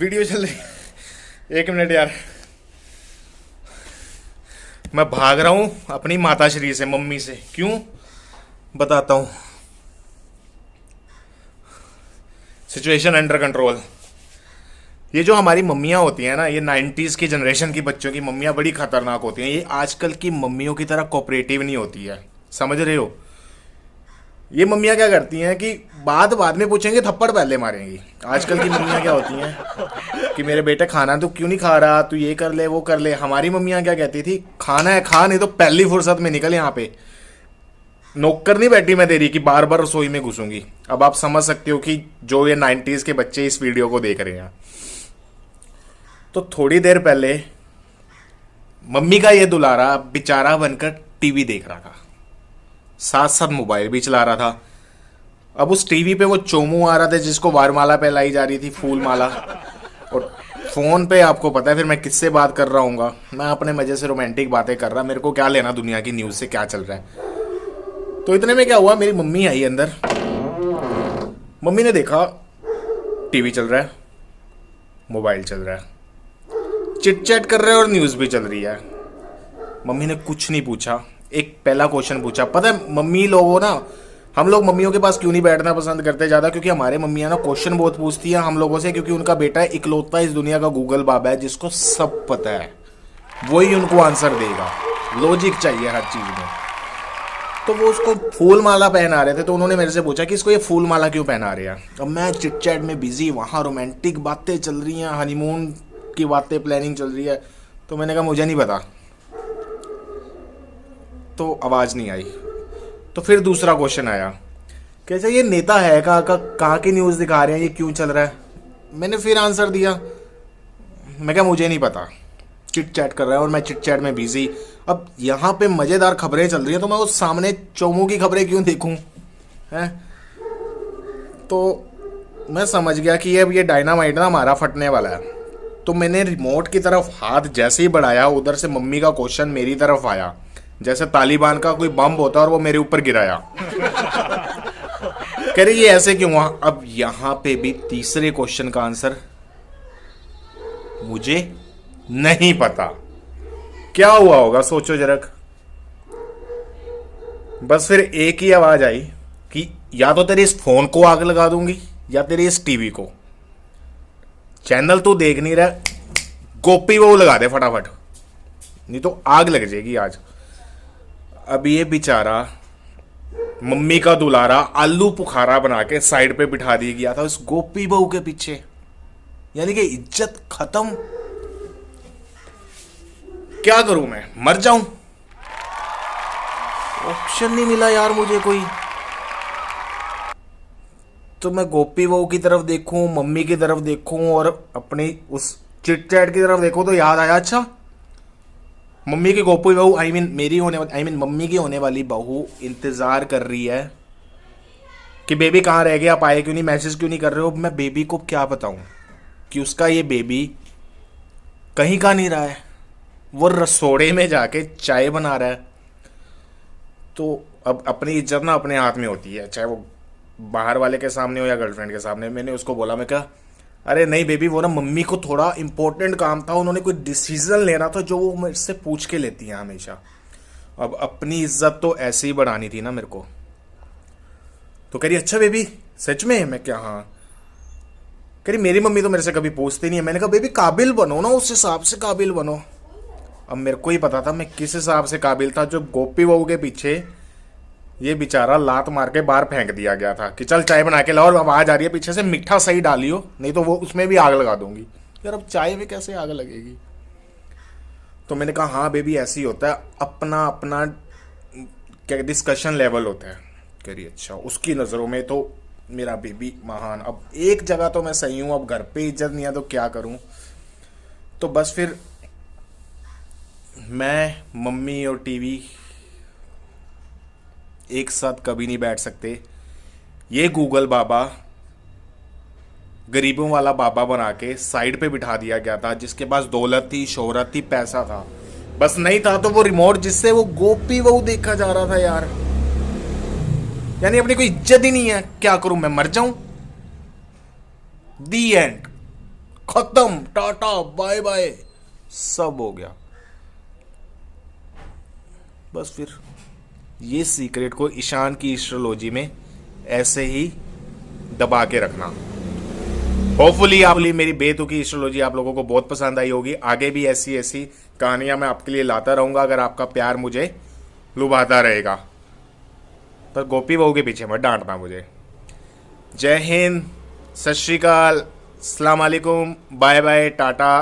Video चल रही। एक मिनट यार, मैं भाग रहा हूं अपनी माताश्री से, मम्मी से। क्यों बताता हूं। Situation under control. ये जो हमारी मम्मियाँ होती हैं ना, ये 90s की जनरेशन की बच्चों की मम्मियाँ बड़ी खतरनाक होती हैं। ये आजकल की मम्मियों की तरह कोऑपरेटिव नहीं होती है, समझ रहे हो। ये मम्मियाँ क्या करती हैं कि बात बाद में पूछेंगे, थप्पड़ पहले मारेंगी। आजकल की मम्मियाँ क्या होती हैं कि मेरे बेटे खाना तो क्यों नहीं खा रहा, तू ये कर ले वो कर ले। हमारी मम्मियाँ क्या कहती थी, खाना है खा, नहीं तो पहली फुर्सत में निकल यहाँ पे। नौकर नहीं बैठी मैं तेरी कि बार बार रसोई में घुसूंगी। अब आप समझ सकते हो कि जो ये 90s के बच्चे इस वीडियो को देख रहे हैं। तो थोड़ी देर पहले मम्मी का ये दुलारा बेचारा बनकर टीवी देख रहा था, साथ साथ मोबाइल भी चला रहा था। अब उस टीवी पे वो चोमू आ रहा था जिसको वारमाला पे लाई जा रही थी, फूल माला। और फोन पे आपको पता है फिर मैं किससे बात कर रहा हूँ, मैं अपने मजे से रोमांटिक बातें कर रहा। मेरे को क्या लेना दुनिया की न्यूज़ से, क्या चल रहा है। तो इतने में क्या हुआ, मेरी मम्मी आई अंदर। मम्मी ने देखा टीवी चल रहा है, मोबाइल चल रहा है, चिट चैट कर रहे हैं और न्यूज़ भी चल रही है। मम्मी ने कुछ नहीं पूछा, एक पहला क्वेश्चन पूछा। पता है मम्मी लोगों ना, हम लोग मम्मियों के पास क्यों नहीं बैठना पसंद करते ज़्यादा, क्योंकि हमारे मम्मियाँ ना क्वेश्चन बहुत पूछती है हम लोगों से, क्योंकि उनका बेटा इकलौता इस दुनिया का गूगल बाबा है जिसको सब पता है, वही उनको आंसर देगा। लॉजिक चाहिए हर चीज़ में। तो वो उसको फूल माला पहना रहे थे, तो उन्होंने मेरे से पूछा कि इसको ये फूल माला क्यों पहना रहे हैं। अब मैं चिट चैट में बिजी, वहाँ रोमांटिक बातें चल रही हैं, हनीमून की बातें प्लानिंग चल रही है। तो मैंने कहा मुझे नहीं पता, तो आवाज़ नहीं आई। तो फिर दूसरा क्वेश्चन आया, कैसे ये नेता है कहाँ की न्यूज़ दिखा रहे हैं, ये क्यों चल रहा है। मैंने फिर आंसर दिया, मैं क्या मुझे नहीं पता, चिट चैट कर रहा है और मैं चिट चैट में बिजी। अब यहाँ पे मज़ेदार खबरें चल रही हैं, तो मैं उस सामने चोमू की खबरें क्यों देखूं, हैं। तो मैं समझ गया कि अब ये डायनामाइट ना हमारा फटने वाला है। तो मैंने रिमोट की तरफ हाथ जैसे ही बढ़ाया, उधर से मम्मी का क्वेश्चन मेरी तरफ आया, जैसे तालिबान का कोई बम होता और वो मेरे ऊपर गिराया। कह रही ये ऐसे क्यों हुआ। अब यहां पे भी तीसरे क्वेश्चन का आंसर मुझे नहीं पता। क्या हुआ होगा सोचो जरक। बस फिर एक ही आवाज आई कि या तो तेरे इस फोन को आग लगा दूंगी या तेरे इस टीवी को। चैनल तू देख नहीं रहा, गोपी वो लगा दे फटाफट, नहीं तो आग लग जाएगी आज। अब ये बेचारा मम्मी का दुलारा आलू पुखारा बना के साइड पे बिठा दिया गया था उस गोपी बहू के पीछे, यानी कि इज्जत खत्म। क्या करूं मैं, मर जाऊं। ऑप्शन नहीं मिला यार मुझे कोई। तो मैं गोपी बहू की तरफ देखूं, मम्मी की तरफ देखूं और अपनी उस चिट चैट की तरफ देखूं, तो याद आया अच्छा मम्मी की गोपी बहू मम्मी की होने वाली बहू इंतजार कर रही है कि बेबी कहाँ रह गया, आप आए क्यों नहीं, मैसेज क्यों नहीं कर रहे हो। मैं बेबी को क्या बताऊं कि उसका ये बेबी कहीं का नहीं रहा है, वो रसोड़े में जाके चाय बना रहा है। तो अब अपनी इज्जत ना अपने हाथ में होती है, चाहे वो बाहर वाले के सामने हो या गर्लफ्रेंड के सामने। मैंने उसको बोला, मैं कहा अरे नहीं बेबी, वो ना मम्मी को थोड़ा इंपॉर्टेंट काम था, उन्होंने कोई डिसीजन लेना था जो वो मेरे से पूछ के लेती हैं हमेशा। अब अपनी इज्जत तो ऐसे ही बढ़ानी थी ना मेरे को। तो कह रही अच्छा बेबी सच में। मैं क्या हाँ। कह रही मेरी मम्मी तो मेरे से कभी पूछती नहीं है। मैंने कहा बेबी काबिल बनो ना, उस हिसाब से काबिल बनो। अब मेरे को ही पता था मैं किस हिसाब से काबिल था, जो गोपी बहू के पीछे ये बेचारा लात मार के बाहर फेंक दिया गया था कि चल चाय बना के लाओ, और आवाज आ रही है पीछे से मीठा सही डालियो, नहीं तो वो उसमें भी आग लगा दूंगी। यार अब चाय में कैसे आग लगेगी। तो मैंने कहा हाँ बेबी ऐसे ही होता है, अपना अपना क्या डिस्कशन लेवल होता है। कह रही अच्छा, उसकी नज़रों में तो मेरा बेबी महान। अब एक जगह तो मैं सही हूँ, अब घर पे इज्जत नहीं है तो क्या करूँ। तो बस फिर मैं मम्मी और टीवी एक साथ कभी नहीं बैठ सकते। ये गूगल बाबा गरीबों वाला बाबा बना के साइड पे बिठा दिया गया था, जिसके पास दौलत थी, शोहरत थी, पैसा था, बस नहीं था तो वो रिमोट जिससे वो गोपी बहू देखा जा रहा था। यार यानी अपनी कोई इज्जत ही नहीं है। क्या करूं मैं, मर जाऊं। दी एंड। खत्म, टाटा बाय बाय, सब हो गया। बस फिर ये सीक्रेट को ईशान की एस्ट्रोलॉजी में ऐसे ही दबा के रखना। होपफुली आप मेरी बेतुकी एस्ट्रोलॉजी आप लोगों को बहुत पसंद आई होगी। आगे भी ऐसी ऐसी कहानियां मैं आपके लिए लाता रहूंगा अगर आपका प्यार मुझे लुभाता रहेगा। पर गोपी बहू के पीछे मत डांटना मुझे। जय हिंद, सत श्री अकाल, अस्सलाम वालेकुम, बाय बाय, टाटा।